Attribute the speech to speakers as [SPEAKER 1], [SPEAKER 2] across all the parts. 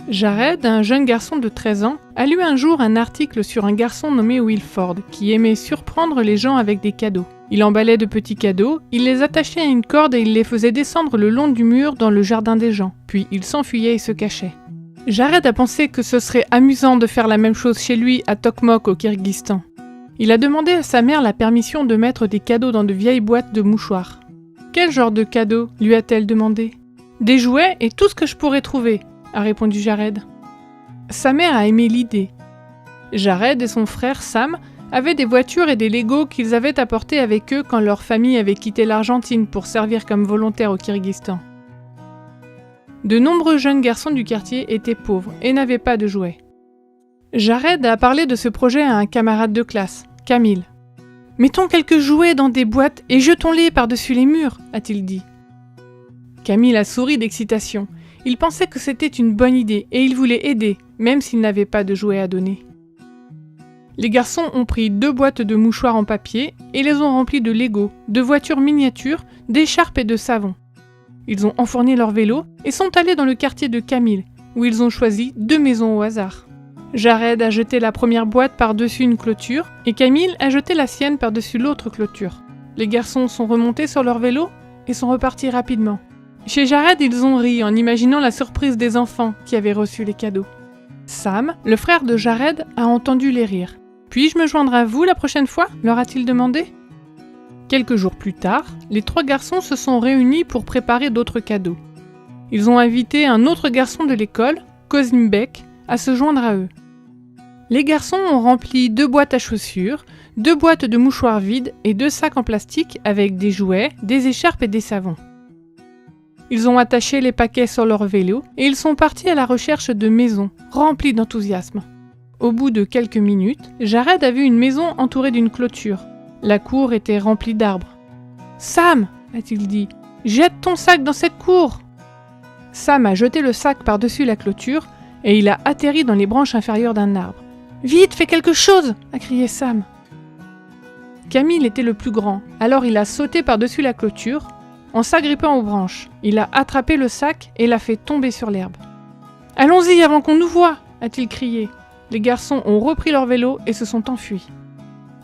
[SPEAKER 1] Jared, un jeune garçon de 13 ans, a lu un jour un article sur un garçon nommé Wilford qui aimait surprendre les gens avec des cadeaux. Il emballait de petits cadeaux, il les attachait à une corde et il les faisait descendre le long du mur dans le jardin des gens. Puis il s'enfuyait et se cachait. Jared a pensé que ce serait amusant de faire la même chose chez lui à Tokmok au Kirghizistan. Il a demandé à sa mère la permission de mettre des cadeaux dans de vieilles boîtes de mouchoirs. « Quel genre de cadeaux ?» lui a-t-elle demandé. « Des jouets et tout ce que je pourrais trouver », a répondu Jared. Sa mère a aimé l'idée. Jared et son frère Sam avaient des voitures et des Legos qu'ils avaient apportés avec eux quand leur famille avait quitté l'Argentine pour servir comme volontaire au Kirghizistan. De nombreux jeunes garçons du quartier étaient pauvres et n'avaient pas de jouets. Jared a parlé de ce projet à un camarade de classe, Camille. « Mettons quelques jouets dans des boîtes et jetons-les par-dessus les murs », a-t-il dit. Camille a souri d'excitation. Il pensait que c'était une bonne idée et il voulait aider, même s'il n'avait pas de jouets à donner. Les garçons ont pris 2 boîtes de mouchoirs en papier et les ont remplies de Lego, de voitures miniatures, d'écharpes et de savon. Ils ont enfourné leur vélo et sont allés dans le quartier de Camille, où ils ont choisi 2 maisons au hasard. Jared a jeté la première boîte par-dessus une clôture et Camille a jeté la sienne par-dessus l'autre clôture. Les garçons sont remontés sur leur vélo et sont repartis rapidement. Chez Jared, ils ont ri en imaginant la surprise des enfants qui avaient reçu les cadeaux. Sam, le frère de Jared, a entendu les rires. « Puis-je me joindre à vous la prochaine fois ?» leur a-t-il demandé. Quelques jours plus tard, les 3 garçons se sont réunis pour préparer d'autres cadeaux. Ils ont invité un autre garçon de l'école, Kozimbek, à se joindre à eux. Les garçons ont rempli 2 boîtes à chaussures, 2 boîtes de mouchoirs vides et 2 sacs en plastique avec des jouets, des écharpes et des savons. Ils ont attaché les paquets sur leur vélo et ils sont partis à la recherche de maisons, remplies d'enthousiasme. Au bout de quelques minutes, Jared a vu une maison entourée d'une clôture. La cour était remplie d'arbres. « Sam !» a-t-il dit. « Jette ton sac dans cette cour !» Sam a jeté le sac par-dessus la clôture et il a atterri dans les branches inférieures d'un arbre. « Vite, fais quelque chose !» a crié Sam. Camille était le plus grand, alors il a sauté par-dessus la clôture. En s'agrippant aux branches, il a attrapé le sac et l'a fait tomber sur l'herbe. « Allons-y avant qu'on nous voie !» a-t-il crié. Les garçons ont repris leur vélo et se sont enfuis.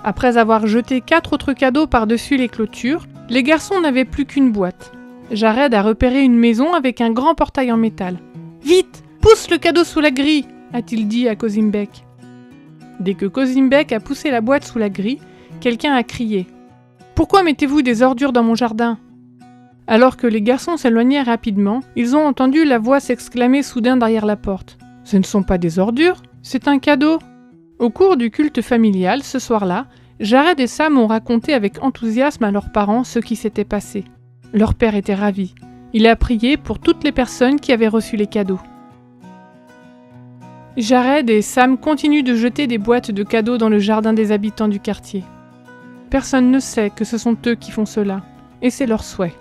[SPEAKER 1] Après avoir jeté 4 autres cadeaux par-dessus les clôtures, les garçons n'avaient plus qu'une boîte. Jared a repéré une maison avec un grand portail en métal. « Vite, pousse le cadeau sous la grille !» a-t-il dit à Kozimbek. Dès que Kozimbek a poussé la boîte sous la grille, quelqu'un a crié « Pourquoi mettez-vous des ordures dans mon jardin ?» Alors que les garçons s'éloignaient rapidement, ils ont entendu la voix s'exclamer soudain derrière la porte. « Ce ne sont pas des ordures, c'est un cadeau !» Au cours du culte familial, ce soir-là, Jared et Sam ont raconté avec enthousiasme à leurs parents ce qui s'était passé. Leur père était ravi. Il a prié pour toutes les personnes qui avaient reçu les cadeaux. Jared et Sam continuent de jeter des boîtes de cadeaux dans le jardin des habitants du quartier. Personne ne sait que ce sont eux qui font cela, et c'est leur souhait.